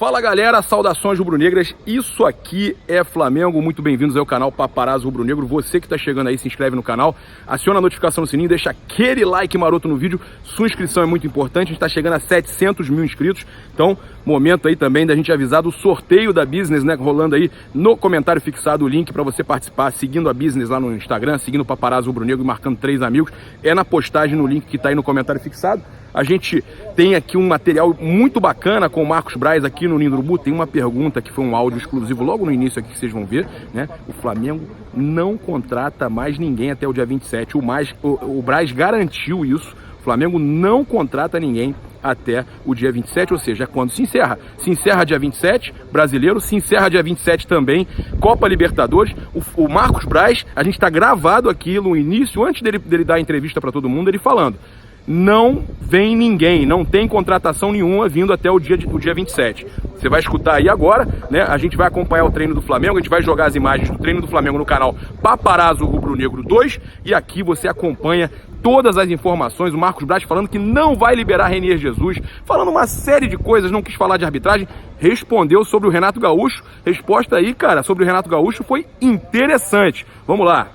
Fala galera, saudações rubro-negras, isso aqui é Flamengo, muito bem-vindos ao canal Paparazzo Rubro-Negro. Você que está chegando aí, se inscreve no canal, aciona a notificação no sininho, deixa aquele like maroto no vídeo, sua inscrição é muito importante, a gente está chegando a 700 mil inscritos, então momento aí também da gente avisar do sorteio da Business, né, rolando aí no comentário fixado o link para você participar, seguindo a Business lá no Instagram, seguindo o Paparazzo Rubro-Negro e marcando 3 amigos, é na postagem no link que está aí no comentário fixado. A gente tem aqui um material muito bacana com o Marcos Braz aqui no Ninho do Urubu. Tem uma pergunta que foi um áudio exclusivo logo no início aqui que vocês vão ver, né? O Flamengo não contrata mais ninguém até o dia 27. O Braz garantiu isso. O Flamengo não contrata ninguém até o dia 27, ou seja, quando se encerra. Se encerra dia 27, brasileiro, se encerra dia 27 também, Copa Libertadores. O Marcos Braz, a gente está gravado aqui no início, antes dele dar a entrevista para todo mundo, ele falando: não vem ninguém, não tem contratação nenhuma vindo até o dia 27. Você vai escutar aí agora, né? A gente vai acompanhar o treino do Flamengo, a gente vai jogar as imagens do treino do Flamengo no canal Paparazzo Rubro-Negro 2 e aqui você acompanha todas as informações. O Marcos Braz falando que não vai liberar Renier Jesus, falando uma série de coisas, não quis falar de arbitragem, respondeu sobre o Renato Gaúcho. Resposta aí, cara, sobre o Renato Gaúcho foi interessante. Vamos lá.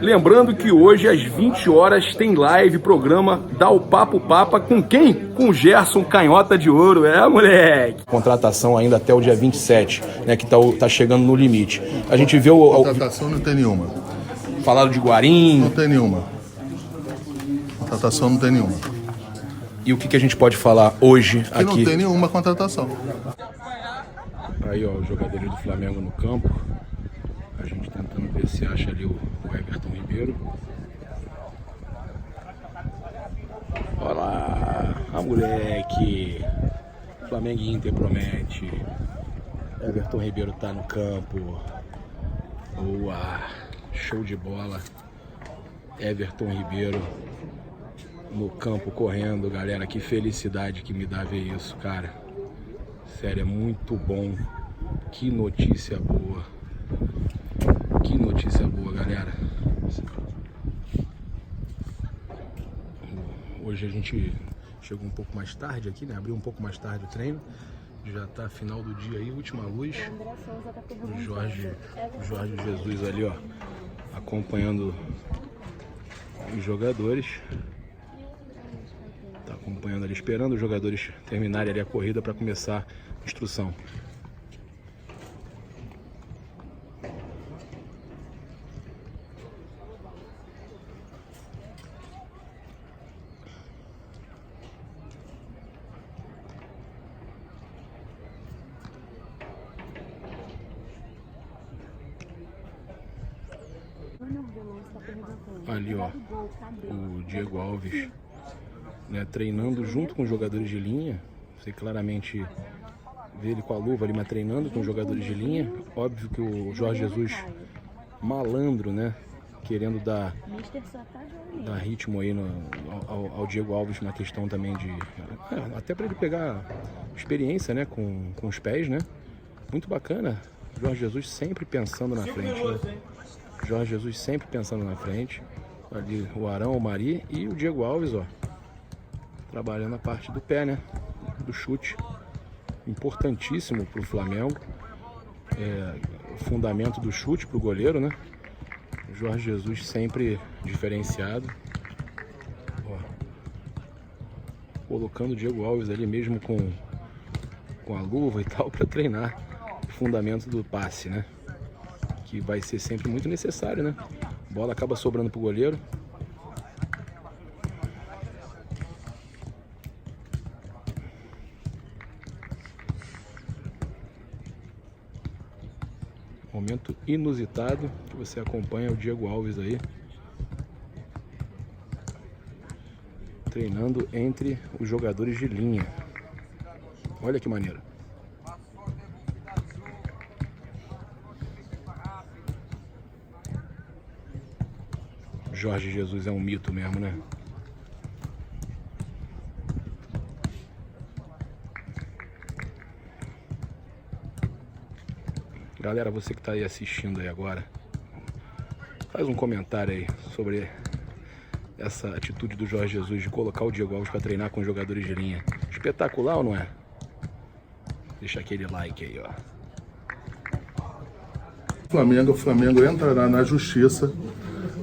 Lembrando que hoje às 20 horas tem live, programa Dá o Papo Papa com quem? Com o Gerson Canhota de Ouro, moleque! Contratação ainda até o dia 27, né, que tá chegando no limite. A gente vê o... Contratação não tem nenhuma. Falaram de Guarim. Não tem nenhuma. Contratação não tem nenhuma. E o que a gente pode falar hoje que aqui? Não tem nenhuma contratação. Aí, ó, os jogadores do Flamengo no campo. A gente tentando ver se acha ali o Everton Ribeiro. Olha lá, a moleque. Flamengo e Inter promete. Everton Ribeiro tá no campo. Boa, show de bola. Everton Ribeiro no campo correndo, galera. Que felicidade que me dá ver isso, cara. Sério, é muito bom. Que notícia boa. Que notícia boa, galera. Hoje a gente chegou um pouco mais tarde aqui, né? Abriu um pouco mais tarde o treino. Já tá final do dia aí, última luz. O Jorge Jesus ali, ó, acompanhando os jogadores. Tá acompanhando ali, esperando os jogadores terminarem ali a corrida para começar a instrução. Ali, ó, o Diego Alves, né, treinando junto com os jogadores de linha. Você claramente vê ele com a luva ali, mas treinando com os jogadores de linha. Óbvio que o Jorge Jesus, malandro, né, querendo dar ritmo aí ao Diego Alves na questão também de... até para ele pegar experiência, né, com os pés, né. Muito bacana. Jorge Jesus sempre pensando na frente, né? Jorge Jesus sempre pensando na frente. Ali o Arão, o Mari e o Diego Alves, ó, trabalhando a parte do pé, né? Do chute. Importantíssimo pro Flamengo. O fundamento do chute pro goleiro, né? Jorge Jesus sempre diferenciado. Ó, colocando o Diego Alves ali mesmo com a luva e tal para treinar o fundamento do passe, né? Que vai ser sempre muito necessário, né? A bola acaba sobrando pro goleiro. Momento inusitado que você acompanha o Diego Alves aí treinando entre os jogadores de linha. Olha que maneiro. Jorge Jesus é um mito mesmo, né? Galera, você que está aí assistindo aí agora, faz um comentário aí sobre essa atitude do Jorge Jesus de colocar o Diego Alves para treinar com os jogadores de linha. Espetacular ou não é? Deixa aquele like aí, ó. O Flamengo entrará na justiça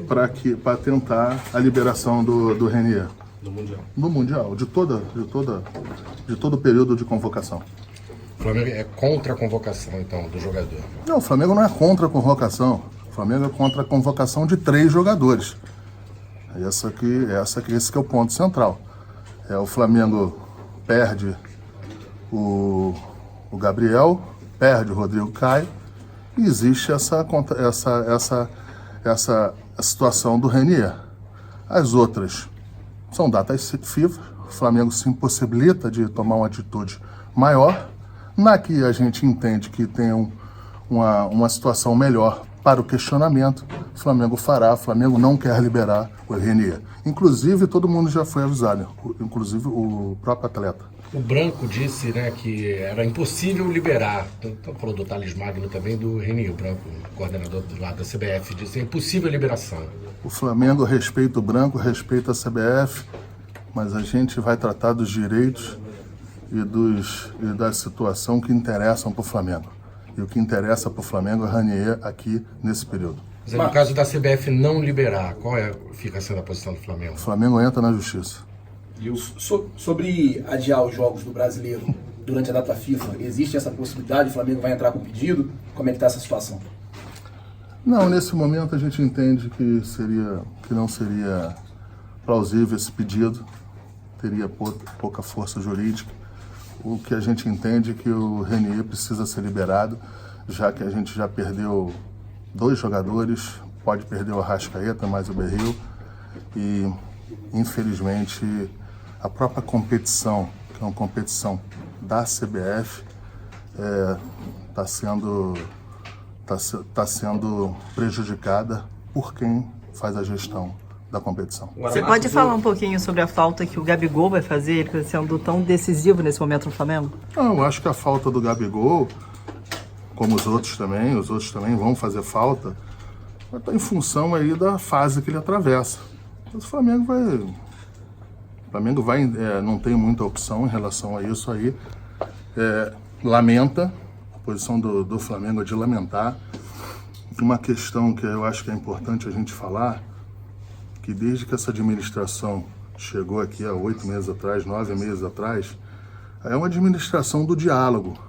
para tentar a liberação do Renier. Do Mundial. No Mundial, de todo o período de convocação. O Flamengo é contra a convocação, então, do jogador? Não, o Flamengo não é contra a convocação. O Flamengo é contra a convocação de 3 jogadores. Esse que é o ponto central. O Flamengo perde o Gabriel, perde o Rodrigo Caio, e existe essa situação do Renier. As outras são datas FIFA, o Flamengo se impossibilita de tomar uma atitude maior. Na que a gente entende que tem uma situação melhor para o questionamento, o Flamengo fará. O Flamengo não quer liberar o Renier. Inclusive, todo mundo já foi avisado, inclusive o próprio atleta. O Branco disse, né, que era impossível liberar. Então, falou do Thales Magno também, do Renier. O Branco, coordenador do lado da CBF, disse que é impossível a liberação. O Flamengo respeita o Branco, respeita a CBF, mas a gente vai tratar dos direitos e da situação que interessam para o Flamengo. E o que interessa para o Flamengo é Renier aqui nesse período. Mas no caso da CBF não liberar, fica sendo a posição do Flamengo? O Flamengo entra na justiça. E sobre adiar os jogos do Brasileiro durante a data FIFA, existe essa possibilidade? O Flamengo vai entrar com pedido? Como é que está essa situação? Não, nesse momento a gente entende que não seria plausível esse pedido, teria pouca força jurídica. O que a gente entende é que o Renier precisa ser liberado, já que a gente já perdeu 2 jogadores, pode perder o Arrascaeta, mais o Berril, e infelizmente a própria competição, que é uma competição da CBF, está sendo prejudicada por quem faz a gestão da competição. Você pode falar um pouquinho sobre a falta que o Gabigol vai fazer, ele está sendo tão decisivo nesse momento no Flamengo? Não, eu acho que a falta do Gabigol, como os outros também vão fazer falta, vai estar em função aí da fase que ele atravessa. Mas o Flamengo não tem muita opção em relação a isso aí. Lamenta, a posição do Flamengo é de lamentar. Uma questão que eu acho que é importante a gente falar, que desde que essa administração chegou aqui há 8 meses atrás, 9 meses atrás, é uma administração do diálogo.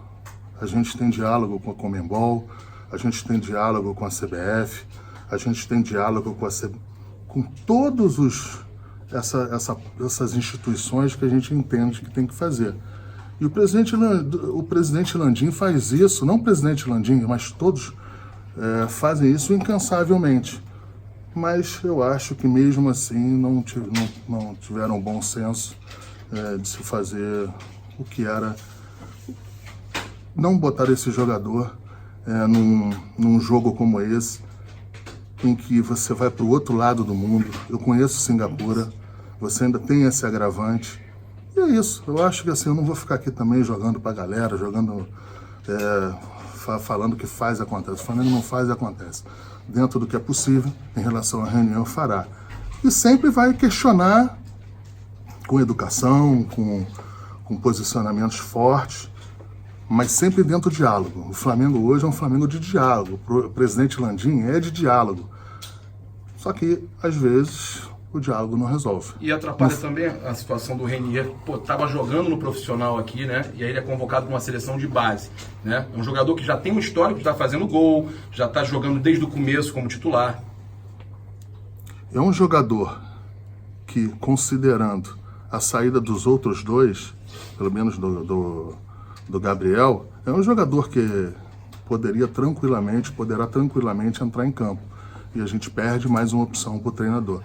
A gente tem diálogo com a Conmebol, a gente tem diálogo com a CBF, a gente tem diálogo com todos essas instituições que a gente entende que tem que fazer. E o presidente Landim faz isso, não o presidente Landim, mas todos fazem isso incansavelmente. Mas eu acho que mesmo assim não tiveram o bom senso de se fazer o que era não botar esse jogador num jogo como esse, em que você vai para o outro lado do mundo. Eu conheço Singapura, você ainda tem esse agravante. E é isso, eu acho que assim, eu não vou ficar aqui também jogando para a galera, falando que faz e acontece. O Flamengo não faz e acontece. Dentro do que é possível, em relação à reunião, fará. E sempre vai questionar com educação, com posicionamentos fortes, mas sempre dentro do diálogo. O Flamengo hoje é um Flamengo de diálogo. O presidente Landim é de diálogo. Só que, às vezes, o diálogo não resolve. E atrapalha também a situação do Renier. Pô, tava jogando no profissional aqui, né? E aí ele é convocado para uma seleção de base, né? É um jogador que já tem um histórico, já tá fazendo gol, já tá jogando desde o começo como titular. É um jogador que, considerando a saída dos outros 2, pelo menos do Gabriel, é um jogador que poderá tranquilamente entrar em campo. E a gente perde mais uma opção para o treinador.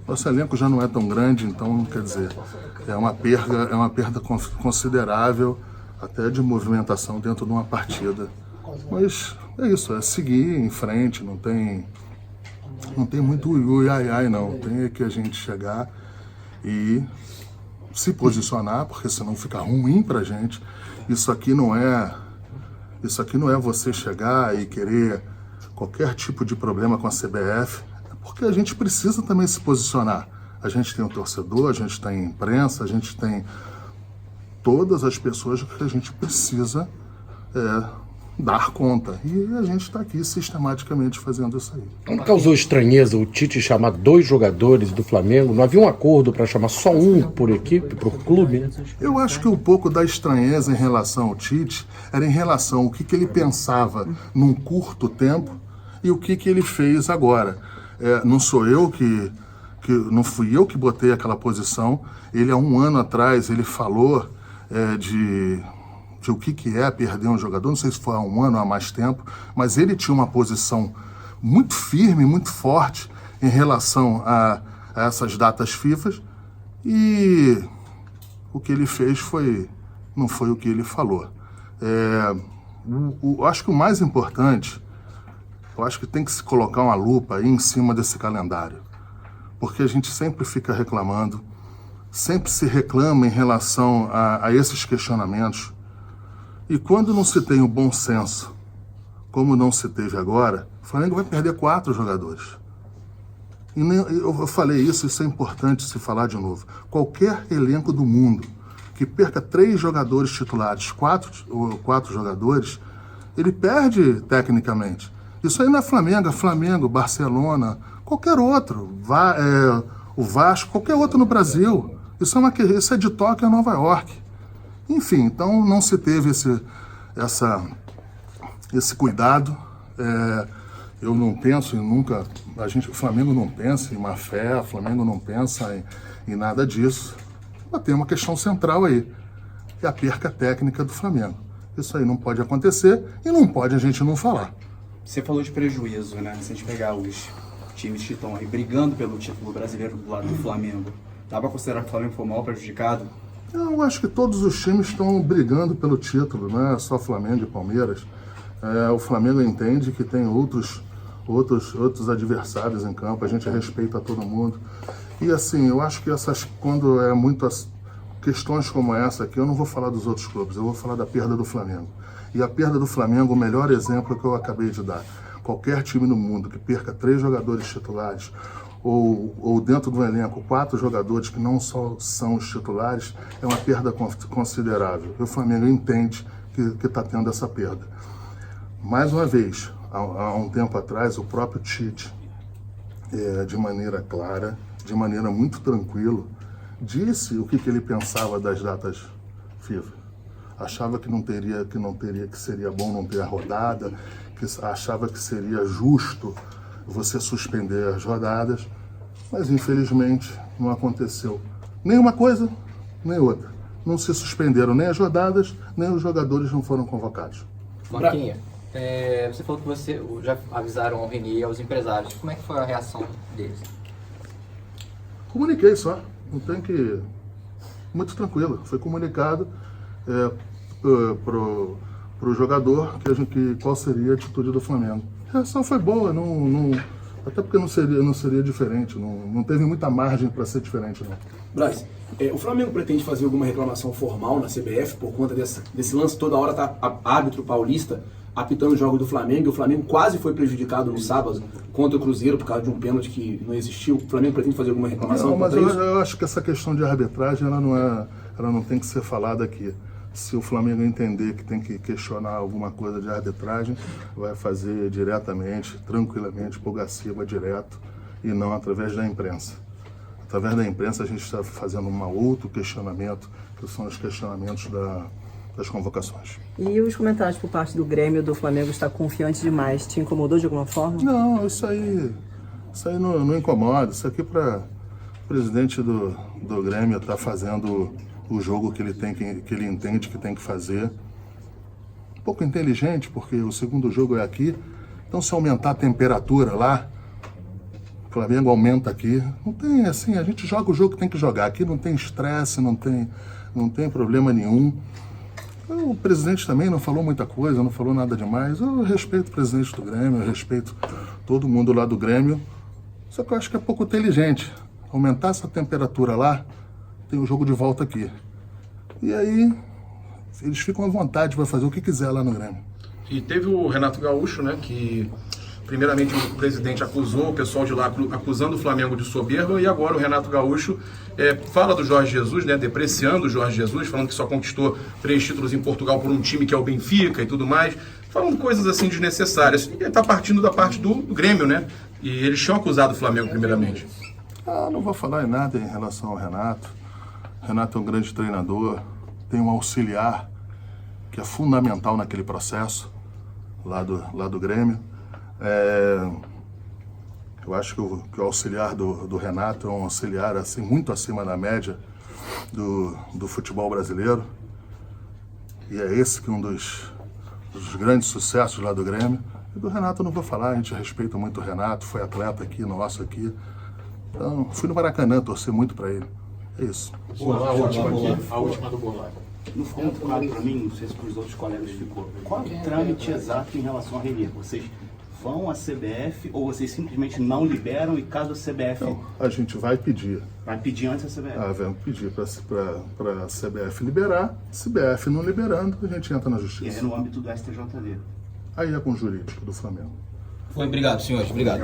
Nosso elenco já não é tão grande, então, quer dizer, é uma perda considerável, até de movimentação dentro de uma partida. Mas é isso, é seguir em frente, não tem muito ui, não. Tem que a gente chegar e se posicionar, porque senão fica ruim pra gente. Isso aqui não é você chegar e querer qualquer tipo de problema com a CBF, porque a gente precisa também se posicionar. A gente tem o torcedor, a gente tem a imprensa, a gente tem todas as pessoas que a gente precisa dar conta. E a gente está aqui sistematicamente fazendo isso aí. Não causou estranheza o Tite chamar 2 jogadores do Flamengo? Não havia um acordo para chamar só um por equipe, por clube, né? Eu acho que um pouco da estranheza em relação ao Tite era em relação ao que ele pensava num curto tempo e o que ele fez agora. Não sou eu não fui eu que botei aquela posição. Ele, há um ano atrás, ele falou de o que é perder um jogador, não sei se foi há um ano ou há mais tempo, mas ele tinha uma posição muito firme, muito forte em relação a essas datas FIFA, e o que ele fez não foi o que ele falou. Acho que o mais importante, eu acho que tem que se colocar uma lupa aí em cima desse calendário, porque a gente sempre fica reclamando, sempre se reclama em relação a esses questionamentos. E quando não se tem o bom senso, como não se teve agora, o Flamengo vai perder 4 jogadores. E eu falei isso é importante se falar de novo. Qualquer elenco do mundo que perca 3 jogadores titulares, 4 jogadores, ele perde tecnicamente. Isso aí não é Flamengo, Barcelona, qualquer outro, o Vasco, qualquer outro no Brasil. Isso é de Tóquio a Nova York. Enfim, então não se teve esse cuidado. Eu não penso em nunca... O Flamengo não pensa em má fé, o Flamengo não pensa em nada disso. Mas tem uma questão central aí, que é a perca técnica do Flamengo. Isso aí não pode acontecer e não pode a gente não falar. Você falou de prejuízo, né? Se a gente pegar os times que estão aí brigando pelo título brasileiro do lado do Flamengo, dá para considerar que o Flamengo foi mal prejudicado? Eu acho que todos os times estão brigando pelo título, não é só Flamengo e Palmeiras. O Flamengo entende que tem outros adversários em campo, a gente respeita todo mundo. E assim, eu acho que quando é muitas questões como essa aqui, eu não vou falar dos outros clubes, eu vou falar da perda do Flamengo. E a perda do Flamengo, o melhor exemplo que eu acabei de dar. Qualquer time no mundo que perca 3 jogadores titulares, ou dentro do elenco 4 jogadores que não só são os titulares, é uma perda considerável. E o Flamengo entende que está tendo essa perda. Mais uma vez, há um tempo atrás, o próprio Tite, de maneira clara, de maneira muito tranquila, disse o que ele pensava das datas FIFA. Achava que que seria bom não ter a rodada, que achava que seria justo você suspender as rodadas, mas infelizmente não aconteceu nem uma coisa, nem outra. Não se suspenderam nem as rodadas, nem os jogadores não foram convocados. Marquinhos, você falou que você já avisaram ao Renier e aos empresários. Como é que foi a reação deles? Comuniquei só, não tem que... Muito tranquilo, foi comunicado pro jogador qual seria a atitude do Flamengo. A reação foi boa, até porque não seria diferente, não teve muita margem para ser diferente, não. Braz, o Flamengo pretende fazer alguma reclamação formal na CBF por conta desse lance? Toda hora tá árbitro paulista apitando o jogo do Flamengo, e o Flamengo quase foi prejudicado no sábado contra o Cruzeiro por causa de um pênalti que não existiu. O Flamengo pretende fazer alguma reclamação? Não, mas eu acho que essa questão de arbitragem ela não tem que ser falada aqui. Se o Flamengo entender que tem que questionar alguma coisa de arbitragem, vai fazer diretamente, tranquilamente, por Gaciba direto, e não através da imprensa. Através da imprensa a gente está fazendo um outro questionamento, que são os questionamentos das convocações. E os comentários por parte do Grêmio do Flamengo está confiante demais, te incomodou de alguma forma? Não, isso aí não incomoda. Isso aqui para o presidente do Grêmio estar fazendo o jogo que ele entende que tem que fazer. Um pouco inteligente, porque o segundo jogo é aqui. Então, se aumentar a temperatura lá, o Flamengo aumenta aqui. Não tem assim, a gente joga o jogo que tem que jogar. Aqui não tem estresse, não tem problema nenhum. O presidente também não falou muita coisa, não falou nada demais. Eu respeito o presidente do Grêmio, eu respeito todo mundo lá do Grêmio. Só que eu acho que é pouco inteligente. Aumentar essa temperatura lá, tem o jogo de volta aqui. E aí, eles ficam à vontade para fazer o que quiser lá no Grêmio. E teve o Renato Gaúcho, né, que Primeiramente, o presidente acusou o pessoal de lá, acusando o Flamengo de soberba, e agora o Renato Gaúcho fala do Jorge Jesus, né, depreciando o Jorge Jesus, falando que só conquistou 3 títulos em Portugal por um time que é o Benfica e tudo mais, falando coisas assim desnecessárias. E ele está partindo da parte do Grêmio, né? E eles tinham acusado o Flamengo primeiramente. Não vou falar em nada em relação ao Renato. Renato é um grande treinador, tem um auxiliar que é fundamental naquele processo lá do Grêmio. Eu acho que o auxiliar do Renato é um auxiliar assim, muito acima da média do futebol brasileiro. E é esse que é um dos grandes sucessos lá do Grêmio. E do Renato eu não vou falar, a gente respeita muito o Renato, foi atleta aqui, nosso aqui. Então, fui no Maracanã, torcer muito para ele. É isso. A última do Borlai. Não ficou muito claro para mim, não sei se para os outros colegas ficou. Qual é o trâmite exato em relação a Renier? Vocês vão à CBF ou vocês simplesmente não liberam e caso a CBF... Então, a gente vai pedir. Vai pedir antes a CBF? Vamos pedir para a CBF liberar. CBF não liberando, a gente entra na justiça. E é no âmbito do STJD? Aí é com o jurídico do Flamengo. Obrigado, senhores. Obrigado.